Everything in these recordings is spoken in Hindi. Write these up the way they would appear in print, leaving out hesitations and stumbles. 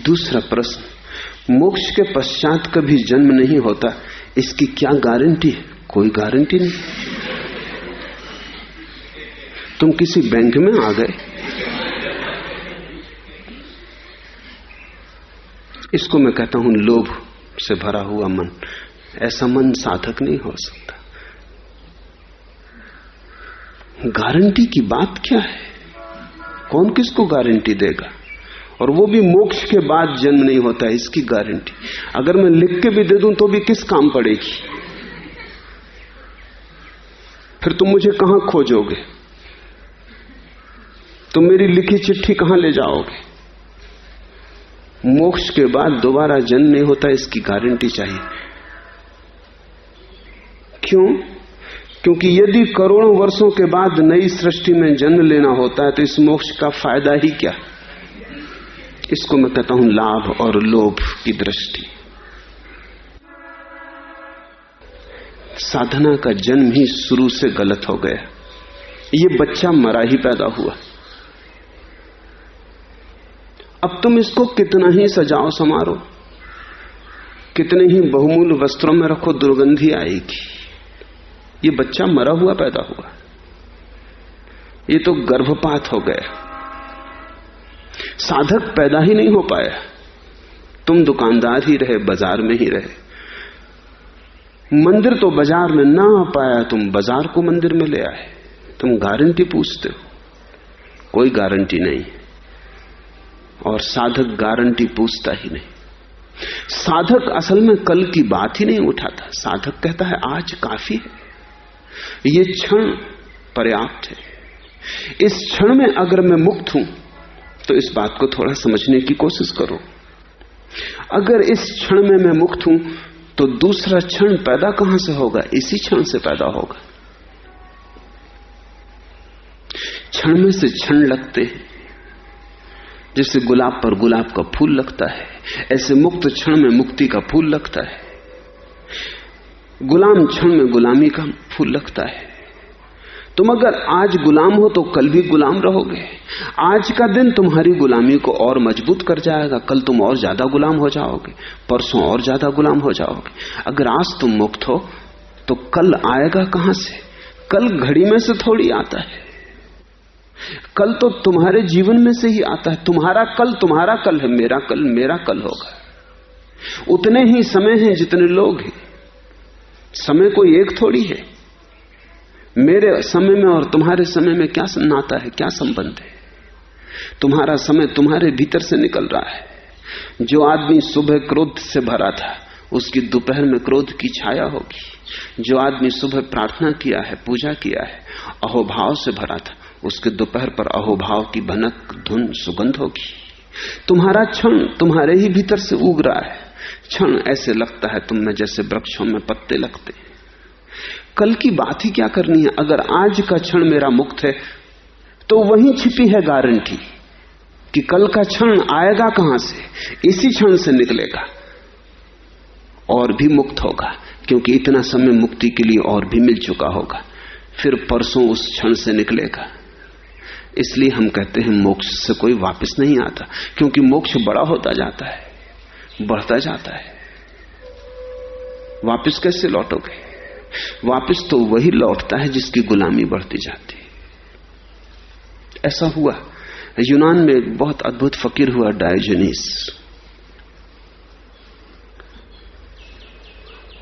दूसरा प्रश्न, मोक्ष के पश्चात कभी जन्म नहीं होता, इसकी क्या गारंटी है? कोई गारंटी नहीं। तुम किसी बैंक में आ गए, इसको मैं कहता हूं लोभ से भरा हुआ मन। ऐसा मन साधक नहीं हो सकता। गारंटी की बात क्या है? कौन किसको गारंटी देगा? और वो भी मोक्ष के बाद जन्म नहीं होता, इसकी गारंटी अगर मैं लिख के भी दे दूं तो भी किस काम पड़ेगी? फिर तुम मुझे कहां खोजोगे? तुम मेरी लिखी चिट्ठी कहां ले जाओगे? मोक्ष के बाद दोबारा जन्म नहीं होता, इसकी गारंटी चाहिए। क्यों? क्योंकि यदि करोड़ों वर्षों के बाद नई सृष्टि में जन्म लेना होता है तो इस मोक्ष का फायदा ही क्या? इसको मैं कहता हूं लाभ और लोभ की दृष्टि। साधना का जन्म ही शुरू से गलत हो गया। ये बच्चा मरा ही पैदा हुआ। अब तुम इसको कितना ही सजाओ समारो, कितने ही बहुमूल्य वस्त्रों में रखो, दुर्गंधी आएगी। ये बच्चा मरा हुआ पैदा हुआ। ये तो गर्भपात हो गया। साधक पैदा ही नहीं हो पाया। तुम दुकानदार ही रहे, बाजार में ही रहे। मंदिर तो बाजार में ना आ पाया, तुम बाजार को मंदिर में ले आए। तुम गारंटी पूछते हो, कोई गारंटी नहीं। और साधक गारंटी पूछता ही नहीं। साधक असल में कल की बात ही नहीं उठाता। साधक कहता है आज काफी है, ये क्षण पर्याप्त है। इस क्षण में अगर मैं मुक्त हूं तो इस बात को थोड़ा समझने की कोशिश करो। अगर इस क्षण में मैं मुक्त हूं तो दूसरा क्षण पैदा कहां से होगा? इसी क्षण से पैदा होगा। क्षण में से क्षण लगते हैं। जैसे गुलाब पर गुलाब का फूल लगता है, ऐसे मुक्त क्षण में मुक्ति का फूल लगता है। गुलाम क्षण में गुलामी का फूल लगता है। तुम अगर आज गुलाम हो तो कल भी गुलाम रहोगे। आज का दिन तुम्हारी गुलामी को और मजबूत कर जाएगा। कल तुम और ज्यादा गुलाम हो जाओगे, परसों और ज्यादा गुलाम हो जाओगे। अगर आज तुम मुक्त हो तो कल आएगा कहां से? कल घड़ी में से थोड़ी आता है। कल तो तुम्हारे जीवन में से ही आता है। तुम्हारा कल है, मेरा कल होगा। उतने ही समय हैं जितने लोग हैं। समय कोई एक थोड़ी है। मेरे समय में और तुम्हारे समय में क्या नाता है, क्या संबंध है? तुम्हारा समय तुम्हारे भीतर से निकल रहा है। जो आदमी सुबह क्रोध से भरा था, उसकी दोपहर में क्रोध की छाया होगी। जो आदमी सुबह प्रार्थना किया है, पूजा किया है, अहोभाव से भरा था, उसके दोपहर पर अहोभाव की भनक धुन सुगंध होगी। तुम्हारा क्षण तुम्हारे ही भीतर से उग रहा है। क्षण ऐसे लगता है तुम में जैसे वृक्षों में पत्ते लगते हैं। कल की बात ही क्या करनी है? अगर आज का क्षण मेरा मुक्त है तो वहीं छिपी है गारंटी कि कल का क्षण आएगा कहां से? इसी क्षण से निकलेगा और भी मुक्त होगा, क्योंकि इतना समय मुक्ति के लिए और भी मिल चुका होगा। फिर परसों उस क्षण से निकलेगा। इसलिए हम कहते हैं मोक्ष से कोई वापस नहीं आता, क्योंकि मोक्ष बड़ा होता जाता है, बढ़ता जाता है। वापस कैसे लौटोगे? वापस तो वही लौटता है जिसकी गुलामी बढ़ती जाती है। ऐसा हुआ यूनान में एक बहुत अद्भुत फकीर हुआ, डायोजनीस।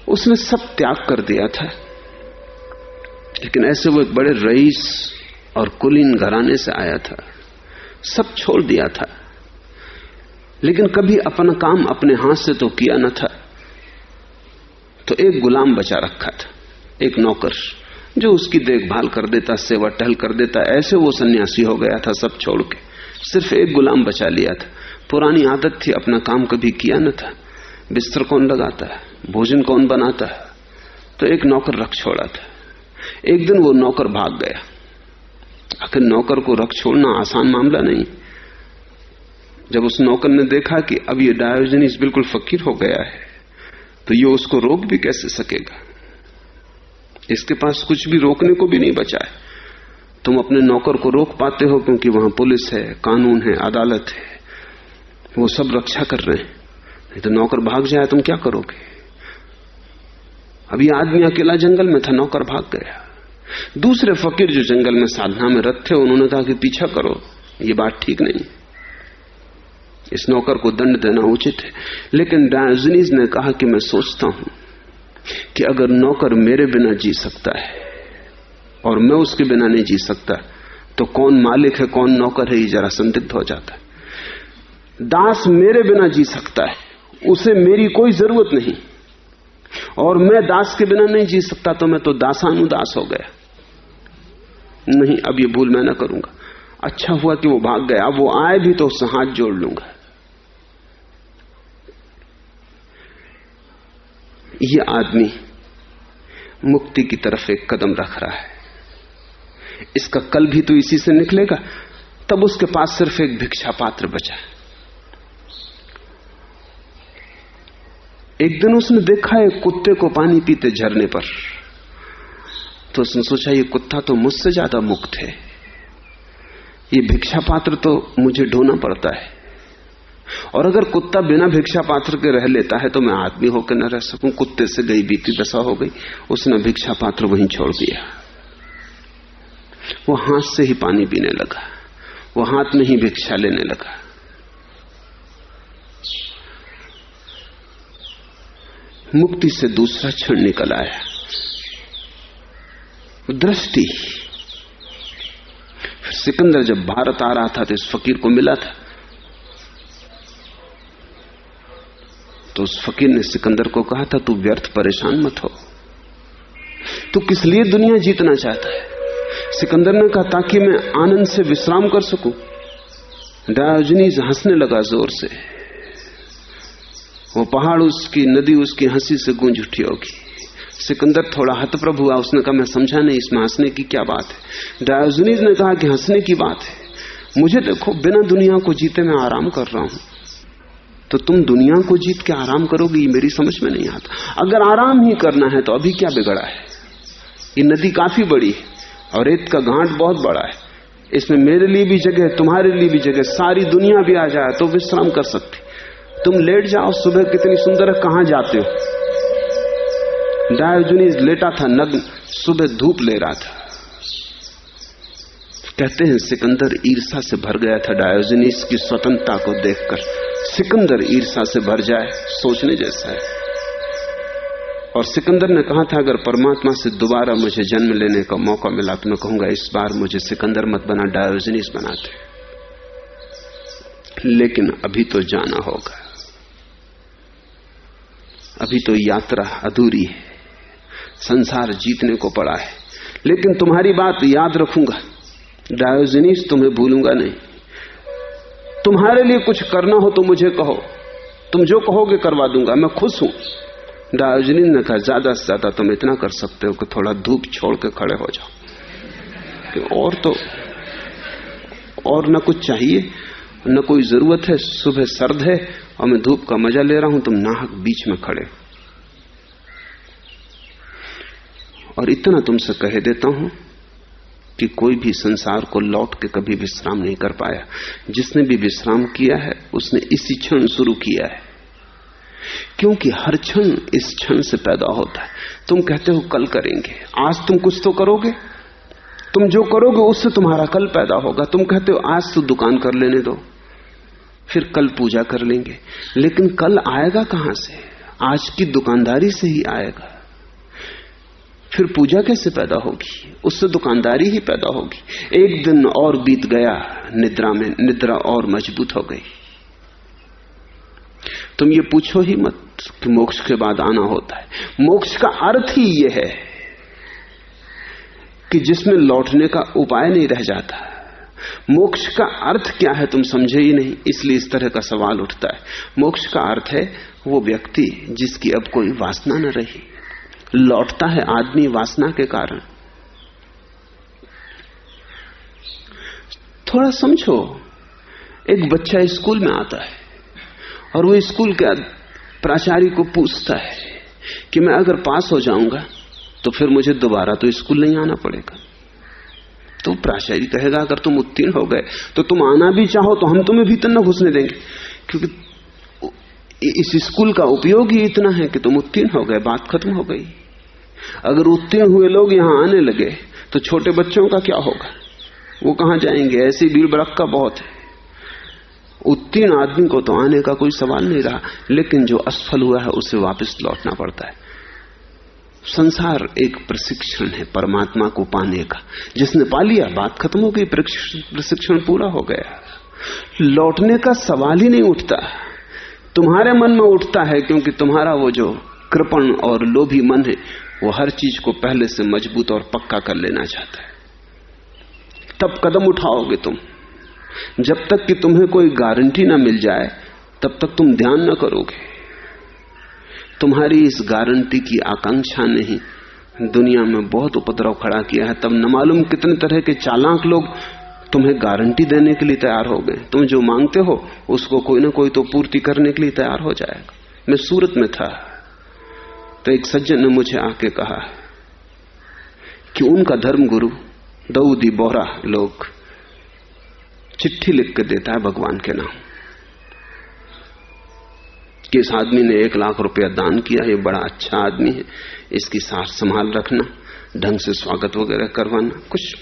उसने सब त्याग कर दिया था, लेकिन ऐसे वो एक बड़े रईस और कुलीन घराने से आया था। सब छोड़ दिया था, लेकिन कभी अपना काम अपने हाथ से तो किया न था। तो एक गुलाम बचा रखा था, एक नौकर, जो उसकी देखभाल कर देता, सेवा टहल कर देता। ऐसे वो सन्यासी हो गया था सब छोड़ के। सिर्फ एक गुलाम बचा लिया था। पुरानी आदत थी, अपना काम कभी किया न था। बिस्तर कौन लगाता है, भोजन कौन बनाता है, तो एक नौकर रख छोड़ा था। एक दिन वो नौकर भाग गया। आखिर नौकर को रख छोड़ना आसान मामला नहीं। जब उस नौकर ने देखा कि अब ये डायोजनीस बिल्कुल फकीर हो गया है, तो ये उसको रोक भी कैसे सकेगा? इसके पास कुछ भी रोकने को भी नहीं बचा है। तुम अपने नौकर को रोक पाते हो क्योंकि वहां पुलिस है, कानून है, अदालत है। वो सब रक्षा कर रहे हैं, नहीं तो नौकर भाग जाए तुम क्या करोगे? अभी आदमी अकेला जंगल में था, नौकर भाग गया। दूसरे फकीर जो जंगल में साधना में रत थे, उन्होंने कहा कि पीछा करो, ये बात ठीक नहीं, इस नौकर को दंड देना उचित है। लेकिन डायोजनीज ने कहा कि मैं सोचता हूं कि अगर नौकर मेरे बिना जी सकता है और मैं उसके बिना नहीं जी सकता, तो कौन मालिक है कौन नौकर है, ये जरा संदिग्ध हो जाता है। दास मेरे बिना जी सकता है, उसे मेरी कोई जरूरत नहीं, और मैं दास के बिना नहीं जी सकता, तो मैं तो दासानुदास हो गया। नहीं, अब ये भूल मैं ना करूंगा। अच्छा हुआ कि वो भाग गया, अब वो आए भी तो उससे हाथ जोड़ लूंगा। ये आदमी मुक्ति की तरफ एक कदम रख रहा है, इसका कल भी तो इसी से निकलेगा। तब उसके पास सिर्फ एक भिक्षा पात्र बचा। एक दिन उसने देखा एक कुत्ते को पानी पीते झरने पर, तो उसने सोचा ये कुत्ता तो मुझसे ज्यादा मुक्त है, ये भिक्षा पात्र तो मुझे ढोना पड़ता है, और अगर कुत्ता बिना भिक्षा पात्र के रह लेता है तो मैं आदमी होकर न रह सकूं। कुत्ते से गई बीती दशा हो गई। उसने भिक्षा पात्र वहीं छोड़ दिया। वो हाथ से ही पानी पीने लगा, वो हाथ में ही भिक्षा लेने लगा। मुक्ति से दूसरा क्षण निकल आया, दृष्टि। सिकंदर जब भारत आ रहा था तो इस फकीर को मिला था, तो उस फकीर ने सिकंदर को कहा था, तू व्यर्थ परेशान मत हो, तू किस लिए दुनिया जीतना चाहता है? सिकंदर ने कहा, ताकि मैं आनंद से विश्राम कर सकूं। डायोजनीज हंसने लगा जोर से। वो पहाड़, उसकी नदी, उसकी हंसी से गूंज उठी होगी। सिकंदर थोड़ा हतप्रभ हुआ। उसने कहा, मैं समझा नहीं, इसमें हंसने की क्या बात है? डायोजनीज ने कहा कि हंसने की बात है, मुझे देखो, बिना दुनिया को जीते मैं आराम कर रहा हूं, तो तुम दुनिया को जीत के आराम करोगे, ये मेरी समझ में नहीं आता। अगर आराम ही करना है तो अभी क्या बिगड़ा है? ये नदी काफी बड़ी है और रेत का घाट बहुत बड़ा है, इसमें मेरे लिए भी जगह, तुम्हारे लिए भी जगह, सारी दुनिया भी आ जाए तो विश्राम कर सकती। तुम लेट जाओ, सुबह कितनी सुंदर है, कहां जाते हो? डायोजनीज लेटा था नग्न, सुबह धूप ले रहा था। कहते हैं सिकंदर ईर्ष्या से भर गया था डायोजनीज की स्वतंत्रता को देखकर। सिकंदर ईर्ष्या से भर जाए, सोचने जैसा है। और सिकंदर ने कहा था, अगर परमात्मा से दोबारा मुझे जन्म लेने का मौका मिला तो मैं कहूंगा, इस बार मुझे सिकंदर मत बना, डायोजनीज बनाते। लेकिन अभी तो जाना होगा, अभी तो यात्रा अधूरी है, संसार जीतने को पड़ा है। लेकिन तुम्हारी बात याद रखूंगा डायोजनीज, तुम्हें भूलूंगा नहीं। तुम्हारे लिए कुछ करना हो तो मुझे कहो, तुम जो कहोगे करवा दूंगा, मैं खुश हूं। डायोजनीज ने कहा, ज्यादा से ज्यादा तुम इतना कर सकते हो कि थोड़ा धूप छोड़ के खड़े हो जाओ, कि और तो और न कुछ चाहिए, न कोई जरूरत है। सुबह सर्द है और मैं धूप का मजा ले रहा हूं, तुम नाहक बीच में खड़े। और इतना तुमसे कह देता हूं कि कोई भी संसार को लौट के कभी विश्राम नहीं कर पाया। जिसने भी विश्राम किया है उसने इसी क्षण शुरू किया है, क्योंकि हर क्षण इस क्षण से पैदा होता है। तुम कहते हो कल करेंगे, आज तुम कुछ तो करोगे, तुम जो करोगे उससे तुम्हारा कल पैदा होगा। तुम कहते हो आज तो दुकान कर लेने दो, फिर कल पूजा कर लेंगे, लेकिन कल आएगा कहां से? आज की दुकानदारी से ही आएगा। फिर पूजा कैसे पैदा होगी? उससे दुकानदारी ही पैदा होगी। एक दिन और बीत गया निद्रा में, निद्रा और मजबूत हो गई। तुम ये पूछो ही मत कि मोक्ष के बाद आना होता है। मोक्ष का अर्थ ही यह है कि जिसमें लौटने का उपाय नहीं रह जाता। मोक्ष का अर्थ क्या है तुम समझे ही नहीं, इसलिए इस तरह का सवाल उठता है। मोक्ष का अर्थ है वो व्यक्ति जिसकी अब कोई वासना न रही। लौटता है आदमी वासना के कारण। थोड़ा समझो, एक बच्चा स्कूल में आता है और वो स्कूल के प्राचार्य को पूछता है कि मैं अगर पास हो जाऊंगा तो फिर मुझे दोबारा तो स्कूल नहीं आना पड़ेगा। तो प्राचार्य कहेगा, अगर तुम उत्तीर्ण हो गए तो तुम आना भी चाहो तो हम तुम्हें भीतर न घुसने देंगे, क्योंकि इस स्कूल का उपयोग ही इतना है कि तुम उत्तीर्ण हो गए, बात खत्म हो गई। अगर उत्तीर्ण हुए लोग यहां आने लगे तो छोटे बच्चों का क्या होगा? वो कहां जाएंगे? ऐसी भीड़ भड़क्का बहुत है। उत्तीर्ण आदमी को तो आने का कोई सवाल नहीं रहा, लेकिन जो असफल हुआ है उसे वापस लौटना पड़ता है। संसार एक प्रशिक्षण है परमात्मा को पाने का। जिसने पा लिया बात खत्म हो गई, प्रशिक्षण पूरा हो गया। लौटने का सवाल ही नहीं उठता। तुम्हारे मन में उठता है क्योंकि तुम्हारा वो जो कृपण और लोभी मन है वो हर चीज को पहले से मजबूत और पक्का कर लेना चाहता है। तब कदम उठाओगे तुम। जब तक कि तुम्हें कोई गारंटी ना मिल जाए तब तक तुम ध्यान न करोगे। तुम्हारी इस गारंटी की आकांक्षा ने ही दुनिया में बहुत उपद्रव खड़ा किया है। तब न मालूम कितने तरह के चालाक लोग तुम्हें गारंटी देने के लिए तैयार हो गए। तुम जो मांगते हो उसको कोई ना कोई तो पूर्ति करने के लिए तैयार हो जाएगा। मैं सूरत में था तो एक सज्जन ने मुझे आके कहा कि उनका धर्मगुरु दाऊदी बोहरा लोग चिट्ठी लिख के देता है भगवान के नाम कि इस आदमी ने 1 लाख रुपया दान किया, ये बड़ा अच्छा आदमी है, इसकी सार संभाल रखना, ढंग से स्वागत वगैरह करवाना। कुछ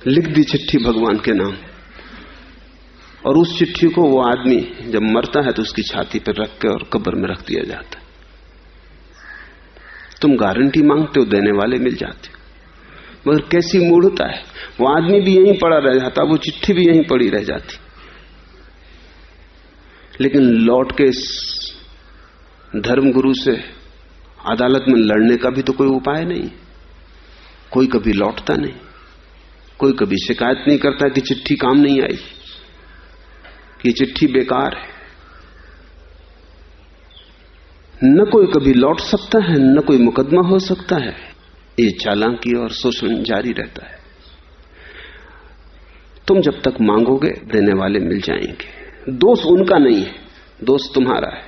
लिख दी चिट्ठी भगवान के नाम, और उस चिट्ठी को वो आदमी जब मरता है तो उसकी छाती पर रख के और कब्र में रख दिया जाता है। तुम गारंटी मांगते हो, देने वाले मिल जाते हो। मगर कैसी मूढ़ता है, वो आदमी भी यहीं पड़ा रह जाता, वो चिट्ठी भी यहीं पड़ी रह जाती। लेकिन लौट के इस धर्मगुरु से अदालत में लड़ने का भी तो कोई उपाय नहीं। कोई कभी लौटता नहीं, कोई कभी शिकायत नहीं करता कि चिट्ठी काम नहीं आई, कि चिट्ठी बेकार है। न कोई कभी लौट सकता है, न कोई मुकदमा हो सकता है। ये चालाकी और शोषण जारी रहता है। तुम जब तक मांगोगे देने वाले मिल जाएंगे। दोष उनका नहीं है, दोष तुम्हारा है।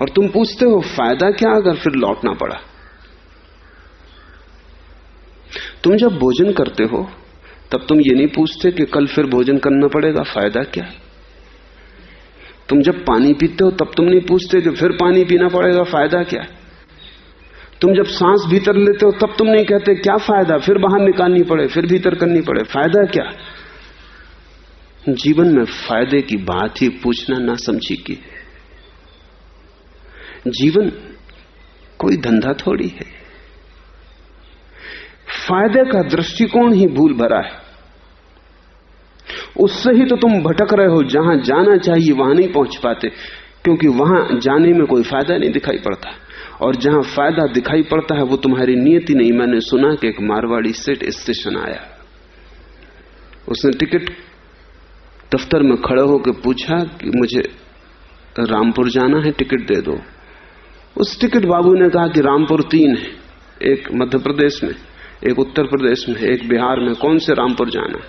और तुम पूछते हो फायदा क्या अगर फिर लौटना पड़ा। तुम जब भोजन करते हो तब तुम ये नहीं पूछते कि कल फिर भोजन करना पड़ेगा, फायदा क्या। तुम जब पानी पीते हो तब तुम नहीं पूछते कि फिर पानी पीना पड़ेगा, फायदा क्या। तुम जब सांस भीतर लेते हो तब तुम नहीं कहते क्या फायदा, फिर बाहर निकालनी पड़े, फिर भीतर करनी पड़े, फायदा क्या। जीवन में फायदे की बात ही पूछना ना समझी की। जीवन कोई धंधा थोड़ी है। फायदे का दृष्टिकोण ही भूल भरा है। उससे ही तो तुम भटक रहे हो। जहां जाना चाहिए वहां नहीं पहुंच पाते, क्योंकि वहां जाने में कोई फायदा नहीं दिखाई पड़ता। और जहां फायदा दिखाई पड़ता है वो तुम्हारी नियति नहीं। मैंने सुना कि एक मारवाड़ी सेठ स्टेशन आया, उसने टिकट दफ्तर में खड़े होकर पूछा कि मुझे रामपुर जाना है, टिकट दे दो। उस टिकट बाबू ने कहा कि रामपुर 3 है, एक मध्य प्रदेश में, एक उत्तर प्रदेश में, एक बिहार में, कौन से रामपुर जाना।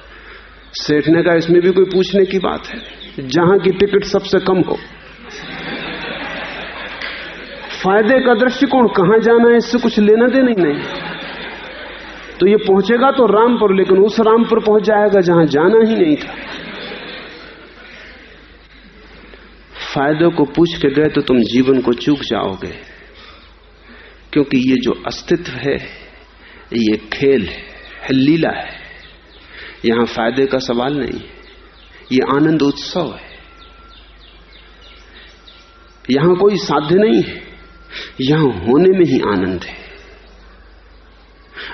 सेठ ने कहा इसमें भी कोई पूछने की बात है, जहां की टिकट सबसे कम हो। फायदे का दृष्टिकोण, कहां जाना है इससे कुछ लेना देना ही नहीं। तो ये पहुंचेगा तो रामपुर, लेकिन उस रामपुर पहुंच जाएगा जहां जाना ही नहीं था। फायदे को पूछ के गए तो तुम जीवन को चूक जाओगे, क्योंकि ये जो अस्तित्व है ये खेल है, लीला है। यहां फायदे का सवाल नहीं, ये आनंद उत्सव है। यहां कोई साध्य नहीं है, यहां होने में ही आनंद है।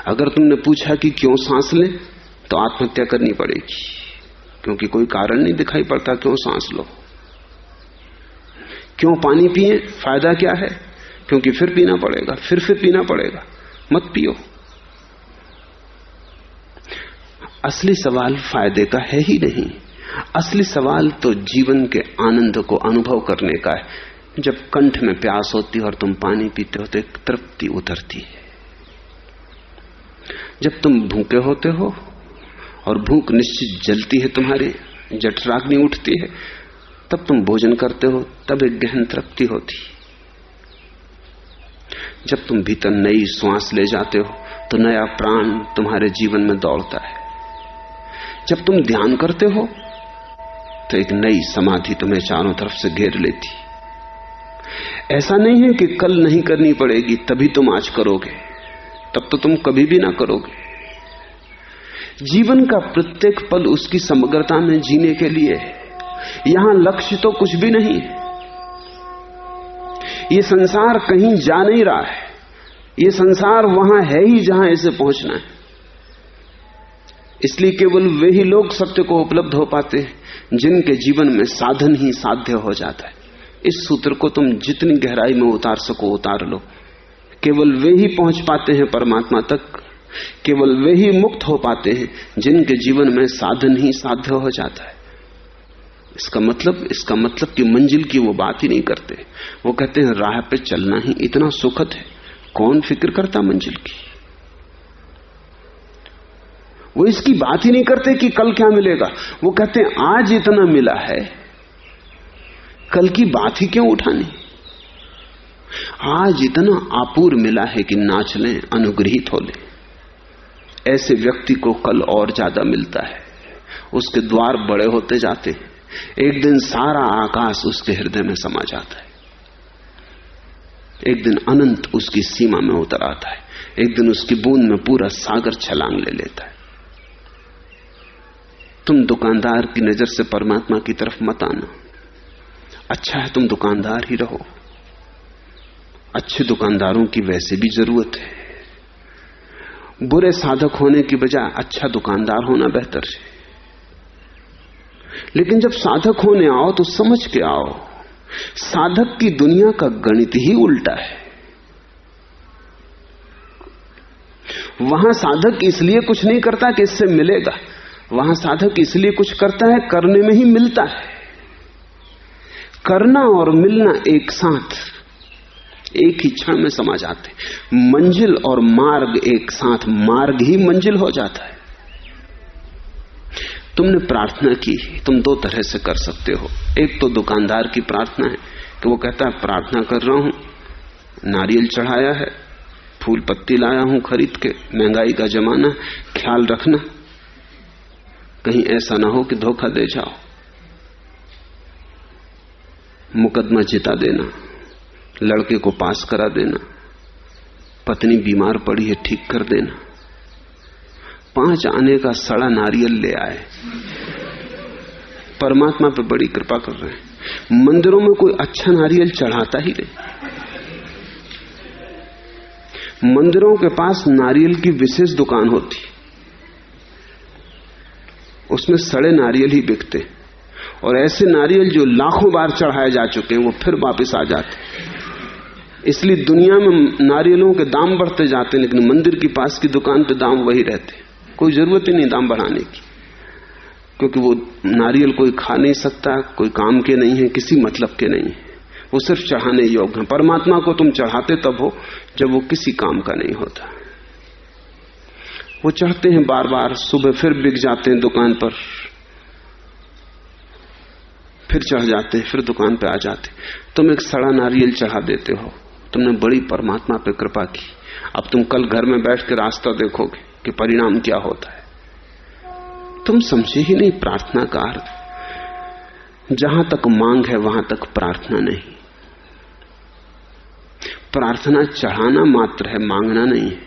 अगर तुमने पूछा कि क्यों सांस लें, तो आत्महत्या करनी पड़ेगी, क्योंकि कोई कारण नहीं दिखाई पड़ता क्यों सांस लो। क्यों पानी पिए, फायदा क्या है, क्योंकि फिर पीना पड़ेगा, फिर पीना पड़ेगा, मत पियो। असली सवाल फायदे का है ही नहीं। असली सवाल तो जीवन के आनंद को अनुभव करने का है। जब कंठ में प्यास होती है और तुम पानी पीते हो तो एक तृप्ति उतरती है। जब तुम भूखे होते हो और भूख निश्चित जलती है, तुम्हारी जठराग्नि उठती है, तब तुम भोजन करते हो, तब एक गहन तृप्ति होती। जब तुम भीतर नई श्वास ले जाते हो तो नया प्राण तुम्हारे जीवन में दौड़ता है। जब तुम ध्यान करते हो तो एक नई समाधि तुम्हें चारों तरफ से घेर लेती। ऐसा नहीं है कि कल नहीं करनी पड़ेगी तभी तुम आज करोगे, तब तो तुम कभी भी ना करोगे। जीवन का प्रत्येक पल उसकी समग्रता में जीने के लिए है। यहां लक्ष्य तो कुछ भी नहीं है। ये संसार कहीं जा नहीं रहा है, ये संसार वहां है ही जहां इसे पहुंचना है। इसलिए केवल वे ही लोग सत्य को उपलब्ध हो पाते हैं जिनके जीवन में साधन ही साध्य हो जाता है। इस सूत्र को तुम जितनी गहराई में उतार सको उतार लो। केवल वे ही पहुंच पाते हैं परमात्मा तक, केवल वे ही मुक्त हो पाते हैं जिनके जीवन में साधन ही साध्य हो जाता है। इसका मतलब कि मंजिल की वो बात ही नहीं करते। वो कहते हैं राह पे चलना ही इतना सुखद है, कौन फिक्र करता मंजिल की। वो इसकी बात ही नहीं करते कि कल क्या मिलेगा। वो कहते हैं आज इतना मिला है, कल की बात ही क्यों उठानी। आज इतना अपूर्व मिला है कि नाच लें, अनुग्रहित हो लें। ऐसे व्यक्ति को कल और ज्यादा मिलता है, उसके द्वार बड़े होते जाते हैं। एक दिन सारा आकाश उसके हृदय में समा जाता है, एक दिन अनंत उसकी सीमा में उतर आता है, एक दिन उसकी बूंद में पूरा सागर छलांग ले लेता है। तुम दुकानदार की नजर से परमात्मा की तरफ मत आना। अच्छा है तुम दुकानदार ही रहो, अच्छे दुकानदारों की वैसे भी जरूरत है। बुरे साधक होने की बजाय अच्छा दुकानदार होना बेहतर है। लेकिन जब साधक होने आओ तो समझ के आओ, साधक की दुनिया का गणित ही उल्टा है। वहां साधक इसलिए कुछ नहीं करता कि इससे मिलेगा, वहां साधक इसलिए कुछ करता है करने में ही मिलता है। करना और मिलना एक साथ एक ही क्षण में समा जाते। मंजिल और मार्ग एक साथ, मार्ग ही मंजिल हो जाता है। तुमने प्रार्थना की, तुम दो तरह से कर सकते हो। एक तो दुकानदार की प्रार्थना है कि वो कहता है प्रार्थना कर रहा हूं, नारियल चढ़ाया है, फूल पत्ती लाया हूं खरीद के, महंगाई का जमाना, ख्याल रखना कहीं ऐसा ना हो कि धोखा दे जाओ, मुकदमा जिता देना, लड़के को पास करा देना, पत्नी बीमार पड़ी है ठीक कर देना। 5 आने का सड़ा नारियल ले आए, परमात्मा पे बड़ी कृपा कर रहे हैं। मंदिरों में कोई अच्छा नारियल चढ़ाता ही नहीं। मंदिरों के पास नारियल की विशेष दुकान होती, उसमें सड़े नारियल ही बिकते, और ऐसे नारियल जो लाखों बार चढ़ाए जा चुके हैं वो फिर वापस आ जाते। इसलिए दुनिया में नारियलों के दाम बढ़ते जाते हैं, लेकिन मंदिर के पास की दुकान पे दाम वही रहते। कोई जरूरत ही नहीं दाम बढ़ाने की, क्योंकि वो नारियल कोई खा नहीं सकता, कोई काम के नहीं है, किसी मतलब के नहीं है, वो सिर्फ चढ़ाने योग्य है। परमात्मा को तुम चढ़ाते तब हो जब वो किसी काम का नहीं होता। वो चढ़ते हैं बार बार, सुबह फिर बिक जाते हैं दुकान पर, फिर चढ़ जाते हैं, फिर दुकान पे आ जाते। तुम एक सड़ा नारियल चढ़ा देते हो, तुमने बड़ी परमात्मा पे कृपा की। अब तुम कल घर में बैठ के रास्ता देखोगे कि परिणाम क्या होता है। तुम समझे ही नहीं प्रार्थना का अर्थ। जहां तक मांग है वहां तक प्रार्थना नहीं। प्रार्थना चढ़ाना मात्र है, मांगना नहीं है।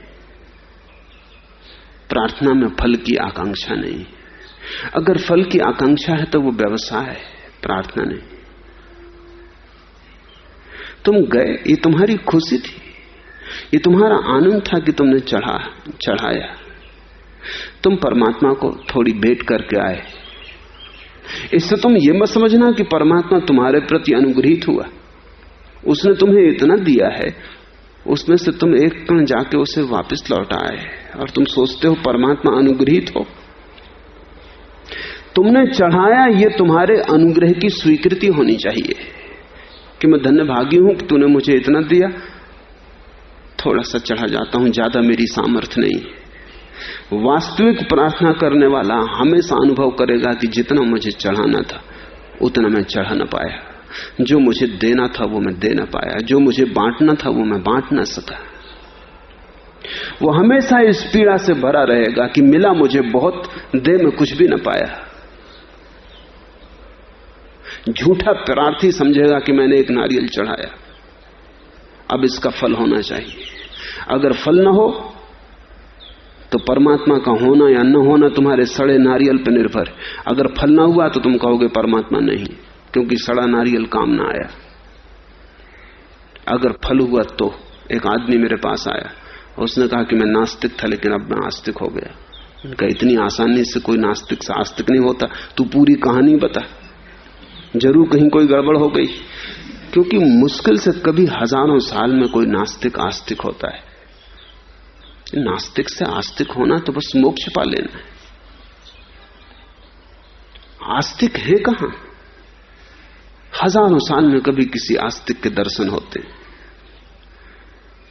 प्रार्थना में फल की आकांक्षा नहीं। अगर फल की आकांक्षा है तो वो व्यवसाय है, प्रार्थना नहीं। तुम गए, ये तुम्हारी खुशी थी, ये तुम्हारा आनंद था कि तुमने चढ़ाया। तुम परमात्मा को थोड़ी भेंट करके आए। इससे तुम ये मत समझना कि परमात्मा तुम्हारे प्रति अनुग्रहित हुआ। उसने तुम्हें इतना दिया है, उसमें से तुम एक कण जाके उसे वापस लौटा आए, और तुम सोचते हो परमात्मा अनुग्रहित हो। तुमने चढ़ाया, ये तुम्हारे अनुग्रह की स्वीकृति होनी चाहिए कि मैं धन्य भागी हूं कि तूने मुझे इतना दिया, थोड़ा सा चढ़ा जाता हूं, ज्यादा मेरी सामर्थ्य नहीं। वास्तविक प्रार्थना करने वाला हमेशा अनुभव करेगा कि जितना मुझे चढ़ाना था उतना मैं चढ़ा न पाया, जो मुझे देना था वो मैं दे न पाया, जो मुझे बांटना था वो मैं बांट न सका। वो हमेशा इस पीड़ा से भरा रहेगा कि मिला मुझे बहुत, दे मैं कुछ भी न पाया। झूठा प्रार्थी समझेगा कि मैंने एक नारियल चढ़ाया, अब इसका फल होना चाहिए। अगर फल न हो तो परमात्मा का होना या न होना तुम्हारे सड़े नारियल पर निर्भर है। अगर फल ना हुआ तो तुम कहोगे परमात्मा नहीं, क्योंकि सड़ा नारियल काम ना आया। अगर फल हुआ तो एक आदमी मेरे पास आया, उसने कहा कि मैं नास्तिक था लेकिन अब मैं आस्तिक हो गया। उनका इतनी आसानी से कोई नास्तिक से आस्तिक नहीं होता, तू पूरी कहानी बता, जरूर कहीं कोई गड़बड़ हो गई। क्योंकि मुश्किल से कभी हजारों साल में कोई नास्तिक आस्तिक होता है। नास्तिक से आस्तिक होना तो बस मोक्ष पा लेना है। आस्तिक है कहां? हजारों साल में कभी किसी आस्तिक के दर्शन होते हैं,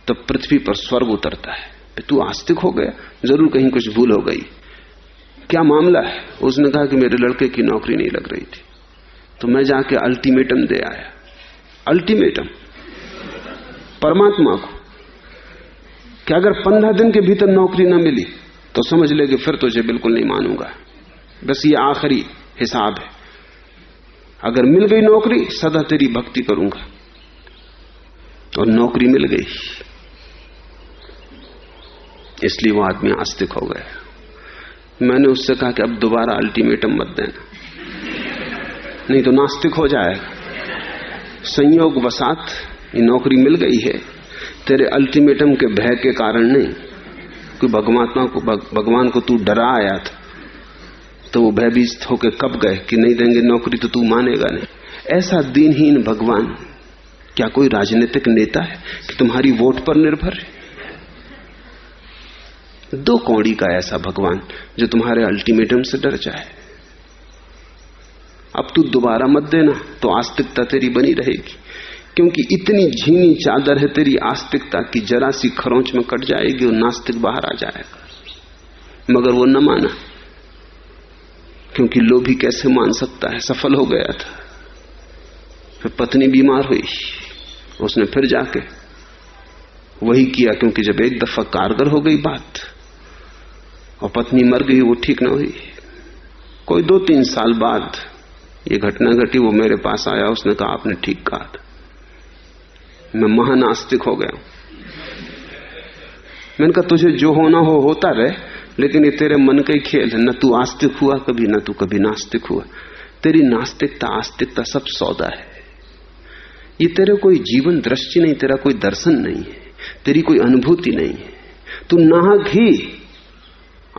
तब पृथ्वी पर स्वर्ग उतरता है। तू आस्तिक हो गया, जरूर कहीं कुछ भूल हो गई, क्या मामला है? उसने कहा कि मेरे लड़के की नौकरी नहीं लग रही थी, तो मैं जाके अल्टीमेटम दे आया। अल्टीमेटम परमात्मा को कि अगर 15 दिन के भीतर नौकरी ना मिली तो समझ ले कि फिर तुझे बिल्कुल नहीं मानूंगा, बस ये आखिरी हिसाब है। अगर मिल गई नौकरी सदा तेरी भक्ति करूंगा। और नौकरी मिल गई, इसलिए वो आदमी आस्तिक हो गया। मैंने उससे कहा कि अब दोबारा अल्टीमेटम मत देना, नहीं तो नास्तिक हो जाएगा। संयोग वसात ये नौकरी मिल गई है, तेरे अल्टीमेटम के भय के कारण नहीं, कि भगवान को तू डरा आया था, तो वो भयभीत होकर कब गए कि नहीं देंगे नौकरी तो तू मानेगा नहीं। ऐसा दीनहीन भगवान क्या कोई राजनीतिक नेता है कि तुम्हारी वोट पर निर्भर है? 2 कौड़ी का ऐसा भगवान जो तुम्हारे अल्टीमेटम से डर जाए। अब तू दोबारा मत देना तो आस्तिकता तेरी बनी रहेगी, क्योंकि इतनी झीनी चादर है तेरी आस्तिकता की, जरा सी खरोंच में कट जाएगी और नास्तिक बाहर आ जाएगा। मगर वो न माना, क्योंकि लोभी कैसे मान सकता है? सफल हो गया था। फिर पत्नी बीमार हुई, उसने फिर जाके वही किया, क्योंकि जब एक दफा कारगर हो गई बात और पत्नी मर गई, वो ठीक ना हुई। कोई 2-3 साल बाद ये घटना घटी, वो मेरे पास आया, उसने कहा आपने ठीक कहा था, मैं महानास्तिक हो गया। मैंने कहा तुझे जो होना हो होता रहे, लेकिन ये तेरे मन का ही खेल है। न तू आस्तिक हुआ कभी, न तू कभी नास्तिक हुआ। तेरी नास्तिकता आस्तिकता सब सौदा है। ये तेरे कोई जीवन दृष्टि नहीं, तेरा कोई दर्शन नहीं है, तेरी कोई अनुभूति नहीं है। तू नाहक ही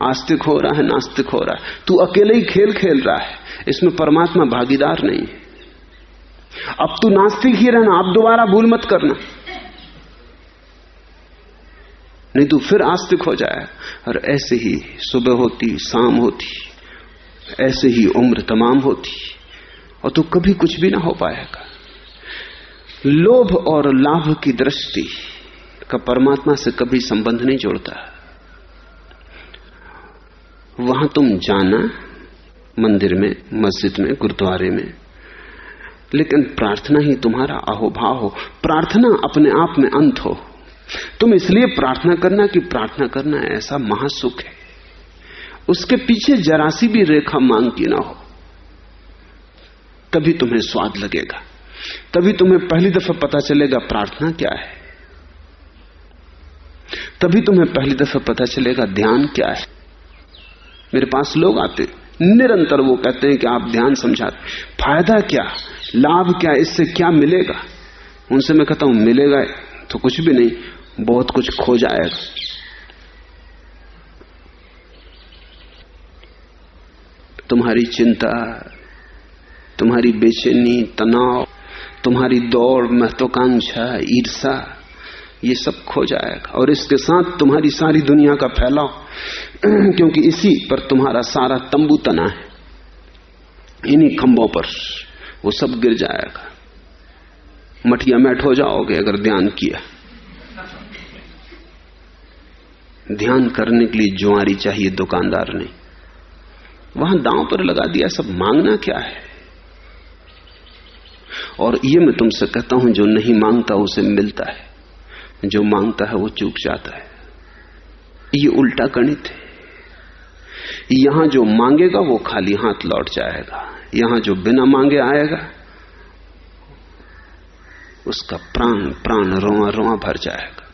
आस्तिक हो रहा है, नास्तिक हो रहा है। तू अकेले ही खेल खेल रहा है, इसमें परमात्मा भागीदार नहीं है। अब तू नास्तिक ही रहना, अब दोबारा भूल मत करना, नहीं तो फिर आस्तिक हो जाए। और ऐसे ही सुबह होती, शाम होती, ऐसे ही उम्र तमाम होती, और तू कभी कुछ भी ना हो पाएगा। लोभ और लाभ की दृष्टि का परमात्मा से कभी संबंध नहीं जोड़ता। वहां तुम जाना, मंदिर में, मस्जिद में, गुरुद्वारे में, लेकिन प्रार्थना ही तुम्हारा अहोभाव हो। प्रार्थना अपने आप में अंत हो। तुम इसलिए प्रार्थना करना कि प्रार्थना करना ऐसा महासुख है, उसके पीछे जरासी भी रेखा मांग की ना हो, तभी तुम्हें स्वाद लगेगा, तभी तुम्हें पहली दफा पता चलेगा प्रार्थना क्या है, तभी तुम्हें पहली दफा पता चलेगा ध्यान क्या है। मेरे पास लोग आते निरंतर, वो कहते हैं कि आप ध्यान समझाते, फायदा क्या, लाभ क्या, इससे क्या मिलेगा? उनसे मैं कहता हूं मिलेगा तो कुछ भी नहीं, बहुत कुछ खो जाएगा। तुम्हारी चिंता, तुम्हारी बेचैनी, तनाव, तुम्हारी दौड़, महत्वाकांक्षा, ईर्षा, ये सब खो जाएगा। और इसके साथ तुम्हारी सारी दुनिया का फैलाव, क्योंकि इसी पर तुम्हारा सारा तंबू तना है, इन्हीं खंभों पर वो सब गिर जाएगा। मठिया मैट हो जाओगे अगर ध्यान किया। ध्यान करने के लिए जुआरी चाहिए, दुकानदार नहीं। वहां दांव पर लगा दिया सब। मांगना क्या है? और ये मैं तुमसे कहता हूं, जो नहीं मांगता उसे मिलता है, जो मांगता है वो चूक जाता है। ये उल्टा गणित है। यहां जो मांगेगा वो खाली हाथ लौट जाएगा, यहां जो बिना मांगे आएगा उसका प्राण प्राण रोआ रोआ भर जाएगा।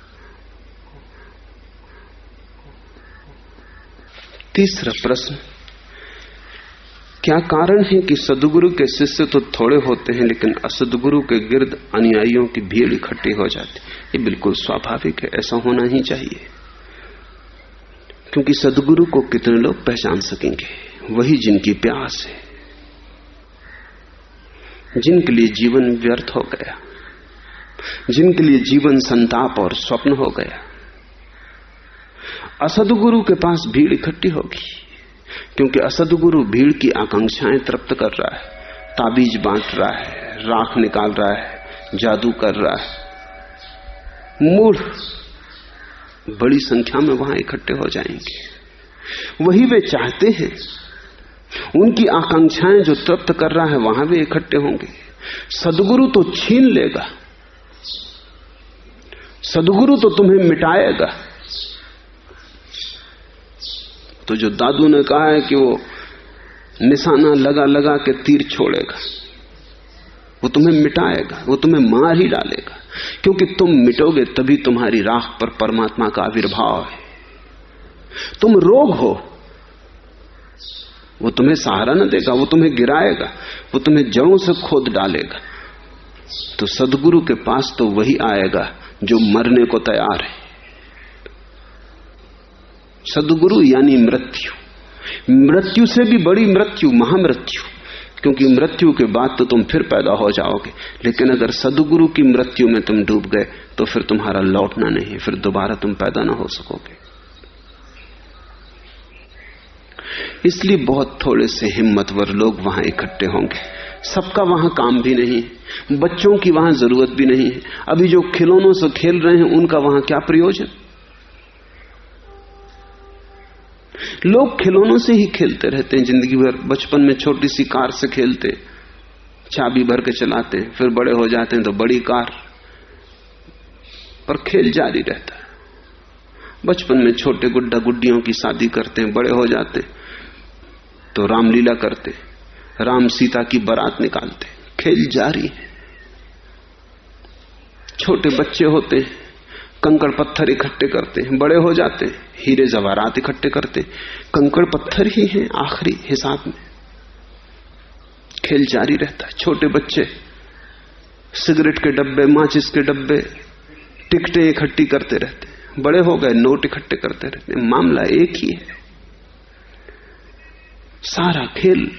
तीसरा प्रश्न, क्या कारण है कि सद्गुरु के शिष्य तो थोड़े होते हैं लेकिन असद्गुरु के गिर्द अनुयायियों की भीड़ इकट्ठी हो जाती? ये बिल्कुल स्वाभाविक है, ऐसा होना ही चाहिए, क्योंकि सद्गुरु को कितने लोग पहचान सकेंगे? वही जिनकी प्यास है, जिनके लिए जीवन व्यर्थ हो गया, जिनके लिए जीवन संताप और स्वप्न हो गया। असद्गुरु के पास भीड़ इकट्ठी होगी, क्योंकि असद्गुरु भीड़ की आकांक्षाएं तृप्त कर रहा है, ताबीज बांट रहा है, राख निकाल रहा है, जादू कर रहा है। मूढ़ बड़ी संख्या में वहां इकट्ठे हो जाएंगे। वही वे चाहते हैं, उनकी आकांक्षाएं जो तृप्त कर रहा है वहां वे इकट्ठे होंगे। सद्गुरु तो छीन लेगा, सद्गुरु तो तुम्हें मिटाएगा। तो जो दादू ने कहा है कि वो निशाना लगा लगा के तीर छोड़ेगा, वो तुम्हें मिटाएगा, वो तुम्हें मार ही डालेगा, क्योंकि तुम मिटोगे तभी तुम्हारी राख पर परमात्मा का आविर्भाव है। तुम रोग हो, वो तुम्हें सहारा न देगा, वो तुम्हें गिराएगा, वो तुम्हें जड़ों से खोद डालेगा। तो सद्गुरु के पास तो वही आएगा जो मरने को तैयार है। सद्गुरु यानी मृत्यु, मृत्यु से भी बड़ी मृत्यु, महामृत्यु, क्योंकि मृत्यु के बाद तो तुम फिर पैदा हो जाओगे। लेकिन अगर सद्गुरु की मृत्यु में तुम डूब गए तो फिर तुम्हारा लौटना नहीं, फिर दोबारा तुम पैदा ना हो सकोगे। इसलिए बहुत थोड़े से हिम्मतवर लोग वहां इकट्ठे होंगे। सबका वहां काम भी नहीं, बच्चों की वहां जरूरत भी नहीं है। अभी जो खिलौनों से खेल रहे हैं उनका वहां क्या प्रयोजन? लोग खिलौनों से ही खेलते रहते हैं जिंदगी भर। बचपन में छोटी सी कार से खेलते, चाबी भर के चलाते हैं, फिर बड़े हो जाते हैं तो बड़ी कार, पर खेल जारी रहता है। बचपन में छोटे गुड्डा गुड्डियों की शादी करते हैं, बड़े हो जाते हैं तो रामलीला करते, राम सीता की बारात निकालते, खेल जारी है। छोटे बच्चे होते हैं, कंकड़ पत्थर इकट्ठे करते हैं, बड़े हो जाते हैं हीरे जवाहरात इकट्ठे करते, कंकड़ पत्थर ही हैं आखिरी हिसाब में। खेल जारी रहता है। छोटे बच्चे सिगरेट के डब्बे, माचिस के डब्बे, टिकटें इकट्ठी करते रहते, बड़े हो गए नोट इकट्ठे करते रहते। मामला एक ही है, सारा खेल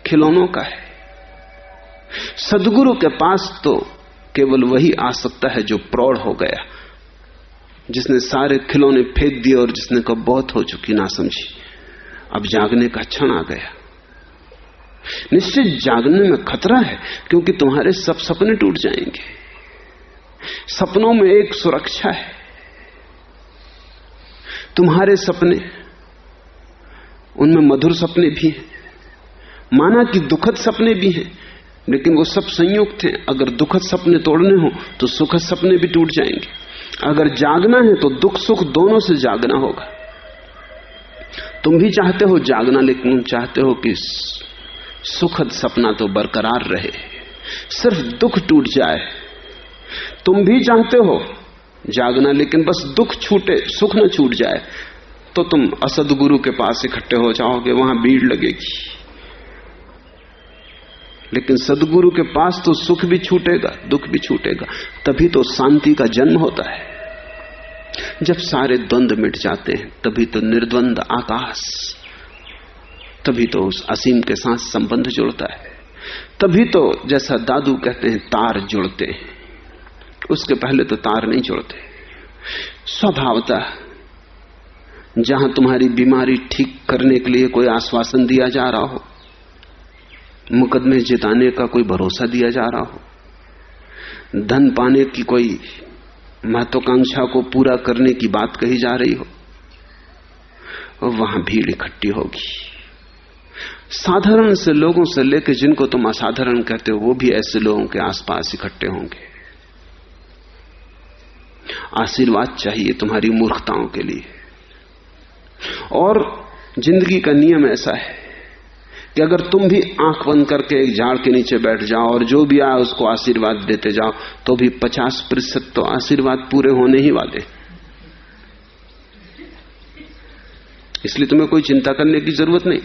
खिलौनों का है। सद्गुरु के पास तो केवल वही आ सकता है जो प्रौढ़ हो गया, जिसने सारे खिलौने फेंक दिए और जिसने कब बहुत हो चुकी ना समझी, अब जागने का क्षण आ गया। निश्चित जागने में खतरा है, क्योंकि तुम्हारे सब सपने टूट जाएंगे। सपनों में एक सुरक्षा है, तुम्हारे सपने, उनमें मधुर सपने भी हैं, माना कि दुखद सपने भी हैं, लेकिन वो सब संयुक्त हैं। अगर दुखद सपने तोड़ने हो तो सुखद सपने भी टूट जाएंगे। अगर जागना है तो दुख सुख दोनों से जागना होगा। तुम भी चाहते हो जागना, लेकिन तुम चाहते हो कि सुखद सपना तो बरकरार रहे, सिर्फ दुख टूट जाए। तुम भी चाहते हो जागना, लेकिन बस दुख छूटे, सुख न छूट जाए। तो तुम असद्गुरु के पास इकट्ठे हो जाओगे, वहां भीड़ लगेगी। लेकिन सद्गुरु के पास तो सुख भी छूटेगा, दुख भी छूटेगा। तभी तो शांति का जन्म होता है। जब सारे द्वंद्व मिट जाते हैं तभी तो निर्द्वंद आकाश, तभी तो उस असीम के साथ संबंध जुड़ता है। तभी तो जैसा दादू कहते हैं तार जुड़ते हैं, उसके पहले तो तार नहीं जुड़ते। स्वभावतः जहां तुम्हारी बीमारी ठीक करने के लिए कोई आश्वासन दिया जा रहा हो, मुकदमे जिताने का कोई भरोसा दिया जा रहा हो, धन पाने की कोई महत्वाकांक्षा को पूरा करने की बात कही जा रही हो, वहां भीड़ इकट्ठी होगी। साधारण से लोगों से लेकर जिनको तुम असाधारण कहते हो, वो भी ऐसे लोगों के आसपास इकट्ठे होंगे। आशीर्वाद चाहिए तुम्हारी मूर्खताओं के लिए। और जिंदगी का नियम ऐसा है कि अगर तुम भी आंख बंद करके एक झाड़ के नीचे बैठ जाओ और जो भी आए उसको आशीर्वाद देते जाओ, तो भी 50% तो आशीर्वाद पूरे होने ही वाले। इसलिए तुम्हें कोई चिंता करने की जरूरत नहीं।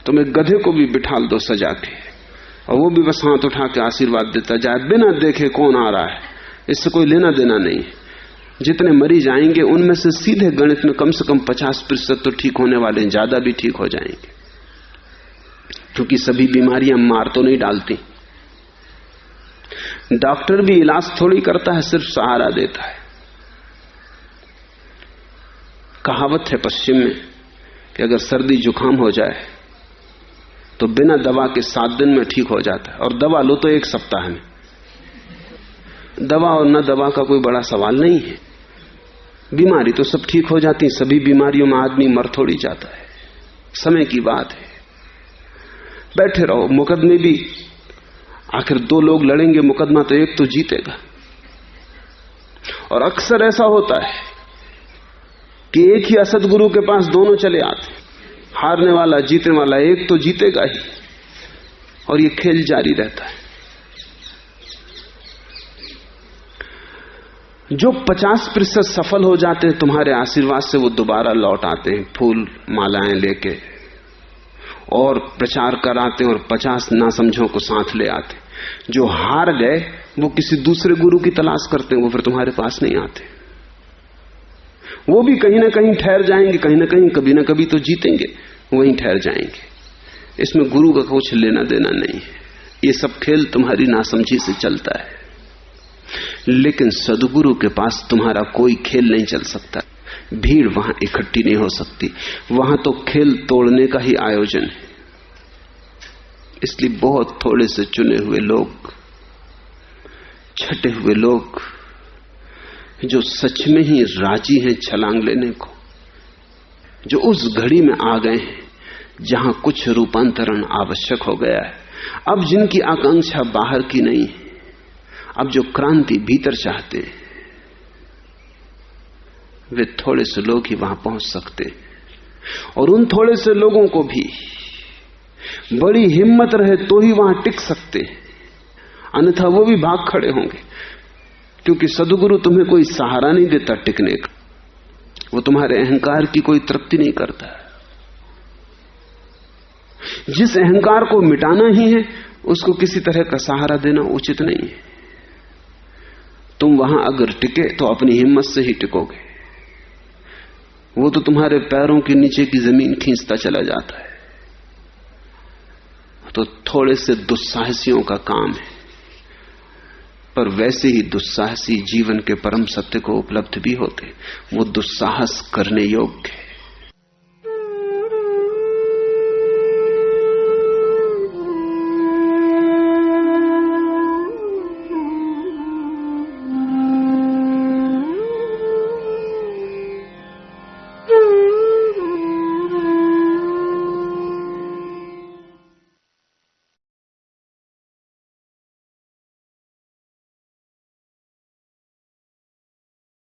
तुम एक गधे को भी बिठाल दो सजा के, और वो भी बस हाथ उठा के आशीर्वाद देता जाए बिना देखे कौन आ रहा है, इससे कोई लेना देना नहीं। जितने मरीज आएंगे उनमें से सीधे गणित में कम से कम 50% तो ठीक होने वाले हैं, ज्यादा भी ठीक हो जाएंगे, क्योंकि सभी बीमारियां मार तो नहीं डालती। डॉक्टर भी इलाज थोड़ी करता है, सिर्फ सहारा देता है। कहावत है पश्चिम में कि अगर सर्दी जुकाम हो जाए तो बिना दवा के 7 दिन में ठीक हो जाता है, और दवा लो तो 1 सप्ताह में। दवा और न दवा का कोई बड़ा सवाल नहीं है, बीमारी तो सब ठीक हो जाती। सभी बीमारियों में आदमी मर थोड़ी जाता है, समय की बात है। बैठे रहो, मुकदमे भी आखिर 2 लोग लड़ेंगे मुकदमा, तो एक तो जीतेगा। और अक्सर ऐसा होता है कि एक ही असद गुरु के पास दोनों चले आते, हारने वाला जीतने वाला, एक तो जीतेगा ही, और ये खेल जारी रहता है। जो 50% सफल हो जाते हैं तुम्हारे आशीर्वाद से, वो दोबारा लौट आते हैं फूल मालाएं लेके और प्रचार कराते हैं, और 50 नासमझों को साथ ले आते। जो हार गए वो किसी दूसरे गुरु की तलाश करते हैं, वो फिर तुम्हारे पास नहीं आते। वो भी कहीं ना कहीं ठहर जाएंगे, कहीं ना कहीं कभी ना कभी तो जीतेंगे, वहीं ठहर जाएंगे। इसमें गुरु का कुछ लेना देना नहीं है, ये सब खेल तुम्हारी नासमझी से चलता है। लेकिन सदगुरु के पास तुम्हारा कोई खेल नहीं चल सकता। भीड़ वहां इकट्ठी नहीं हो सकती, वहां तो खेल तोड़ने का ही आयोजन है। इसलिए बहुत थोड़े से चुने हुए लोग, छटे हुए लोग, जो सच में ही राजी हैं छलांग लेने को, जो उस घड़ी में आ गए हैं जहां कुछ रूपांतरण आवश्यक हो गया है। अब जिनकी आकांक्षा बाहर की नहीं है, अब जो क्रांति भीतर चाहते हैं, वे थोड़े से लोग ही वहां पहुंच सकते हैं। और उन थोड़े से लोगों को भी बड़ी हिम्मत रहे तो ही वहां टिक सकते हैं, अन्यथा वो भी भाग खड़े होंगे। क्योंकि सदगुरु तुम्हें कोई सहारा नहीं देता टिकने का, वो तुम्हारे अहंकार की कोई तृप्ति नहीं करता। जिस अहंकार को मिटाना ही है उसको किसी तरह का सहारा देना उचित नहीं है। तुम वहां अगर टिके तो अपनी हिम्मत से ही टिकोगे, वो तो तुम्हारे पैरों के नीचे की जमीन खींचता चला जाता है। तो थोड़े से दुस्साहसियों का काम है, पर वैसे ही दुस्साहसी जीवन के परम सत्य को उपलब्ध भी होते, वो दुस्साहस करने योग्य है।